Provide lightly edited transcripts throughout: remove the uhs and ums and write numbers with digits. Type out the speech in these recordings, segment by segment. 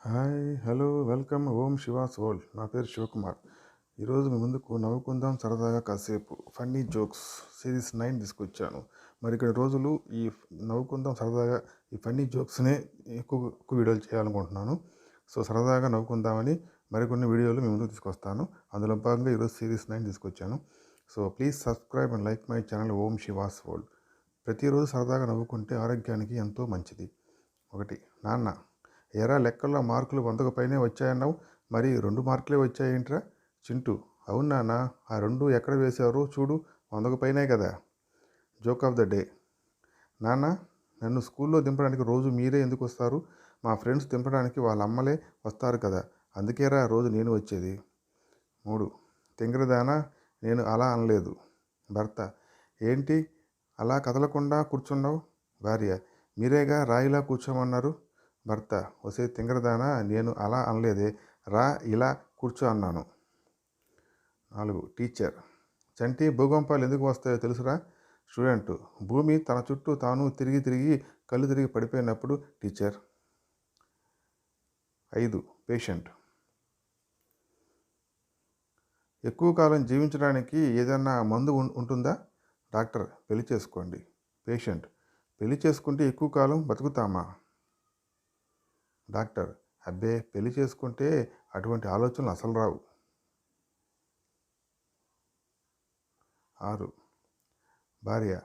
Hi hello welcome ఓం Shiva's world. నా పేరు శివకుమార్. ఈరోజు మీ ముందుకు నవ్వుకుందాం సరదాగా కాసేపు ఫన్నీ జోక్స్ సిరీస్ 9 తీసుకొచ్చాను. మరి ఇక్కడ రోజులు ఈ నవ్వుకుందాం సరదాగా ఈ ఫన్నీ జోక్స్నే ఎక్కువ వీడియోలు చేయాలనుకుంటున్నాను. సో సరదాగా నవ్వుకుందామని మరికొన్ని వీడియోలు మీ ముందుకు తీసుకొస్తాను. అందులో భాగంగా ఈరోజు సిరీస్ 9 తీసుకొచ్చాను. So please subscribe and like my channel Om Shiva's world. ప్రతిరోజు సరదాగా నవ్వుకుంటే ఆరోగ్యానికి ఎంతో మంచిది. ఒకటి, నాన్న ఏరా లెక్కల్లో మార్కులు 100కు పైనే వచ్చాయన్నావు, మరి 2 మార్కులే వచ్చాయేంట్రా? చింటూ, అవును నాన్న, ఆ 2 ఎక్కడ వేశారో చూడు, 100కు పైనే కదా. జోక్ ఆఫ్ ద డే, నాన్న నన్ను స్కూల్లో దింపడానికి రోజు మీరే ఎందుకు వస్తారు? మా ఫ్రెండ్స్ దింపడానికి వాళ్ళ అమ్మలే వస్తారు కదా, అందుకేరా రోజు నేను వచ్చేది. 3, తింగరదానా, నేను అలా అనలేదు. భర్త, ఏంటి అలా కదలకుండా కూర్చున్నావు? భార్య, మీరేగా రాయిలా కూర్చోమన్నారు. భర్త, ఒసే తింగరదానా, నేను అలా అనలేదే, రా ఇలా కూర్చో అన్నాను. 4, టీచర్, చంటి భూకంపాలు ఎందుకు వస్తాయో తెలుసురా? స్టూడెంట్, భూమి తన చుట్టూ తాను తిరిగి తిరిగి కళ్ళు తిరిగి పడిపోయినప్పుడు. టీచర్. 5, పేషెంట్, ఎక్కువ కాలం జీవించడానికి ఏదైనా మందు ఉంటుందా? డాక్టర్, పెళ్లి చేసుకోండి. పేషెంట్, పెళ్లి చేసుకుంటే ఎక్కువ కాలం బతుకుతామా? డాక్టర్, అబ్బే పెళ్లి చేసుకుంటే అటువంటి ఆలోచనలు అసలు రావు. 6, భార్య,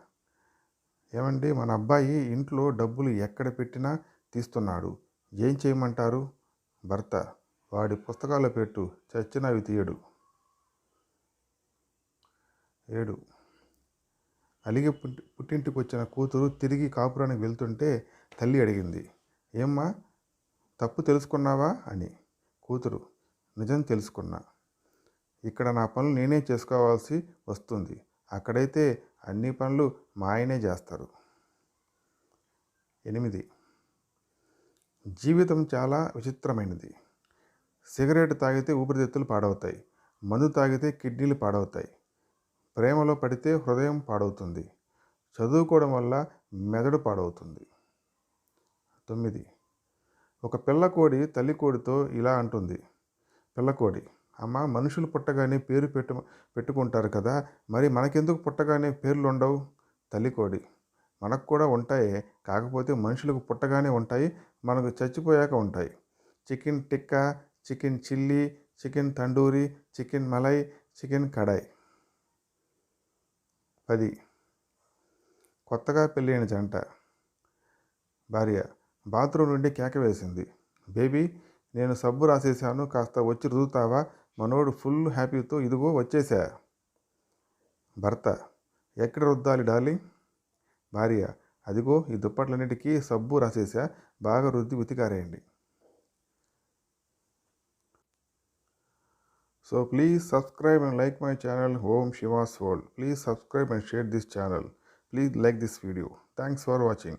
ఏమండి మన అబ్బాయి ఇంట్లో డబ్బులు ఎక్కడ పెట్టినా తీస్తున్నాడు, ఏం చేయమంటారు? భర్త, వాడి పుస్తకాల్లో పెట్టు, చచ్చినా అవి తీయడు. 7, అలిగి పుట్టింటికి వచ్చిన కూతురు తిరిగి కాపురానికి వెళ్తుంటే తల్లి అడిగింది, ఏమ్మా తప్పు తెలుసుకున్నావా అని. కూతురు, నిజం తెలుసుకున్నా. ఇక్కడ నా పనులు నేనే చేసుకోవాల్సి వస్తుంది, అక్కడైతే అన్ని పనులు మా ఆయనే చేస్తారు. 8, జీవితం చాలా విచిత్రమైనది. సిగరెట్ తాగితే ఊపిరితిత్తులు పాడవుతాయి, మందు తాగితే కిడ్నీలు పాడవుతాయి, ప్రేమలో పడితే హృదయం పాడవుతుంది, చదువుకోవడం వల్ల మెదడు పాడవుతుంది. 9, ఒక పిల్లకోడి తల్లికోడితో ఇలా అంటుంది. పిల్లకోడి, అమ్మ మనుషులు పుట్టగానే పేరు పెట్టుకుంటారు కదా, మరి మనకెందుకు పుట్టగానే పేర్లు ఉండవు? తల్లికోడి, మనకు కూడా ఉంటాయి, కాకపోతే మనుషులకు పుట్టగానే ఉంటాయి, మనకు చచ్చిపోయాక ఉంటాయి. Chicken tikka, chicken chilli, chicken tandoori, chicken malai, chicken kadai. 10, కొత్తగా పెళ్ళైన జంట. భార్య బాత్రూమ్ నుండి కేక వేసింది, బేబీ నేను సబ్బు రాసేసాను, కాస్త వచ్చి రుదుతావా? మనోడు ఫుల్ హ్యాపీతో ఇదిగో వచ్చేసా. భర్త, ఎక్కడ రుద్దాలి డార్లింగ్? భార్య, అదిగో ఈ దుప్పట్లన్నిటికీ సబ్బు రాసేసా, బాగా రుద్ది ఉతికారేయండి. So please subscribe and like my channel Om Shiva's world. Please subscribe and share this channel. Please like this video. Thanks for watching.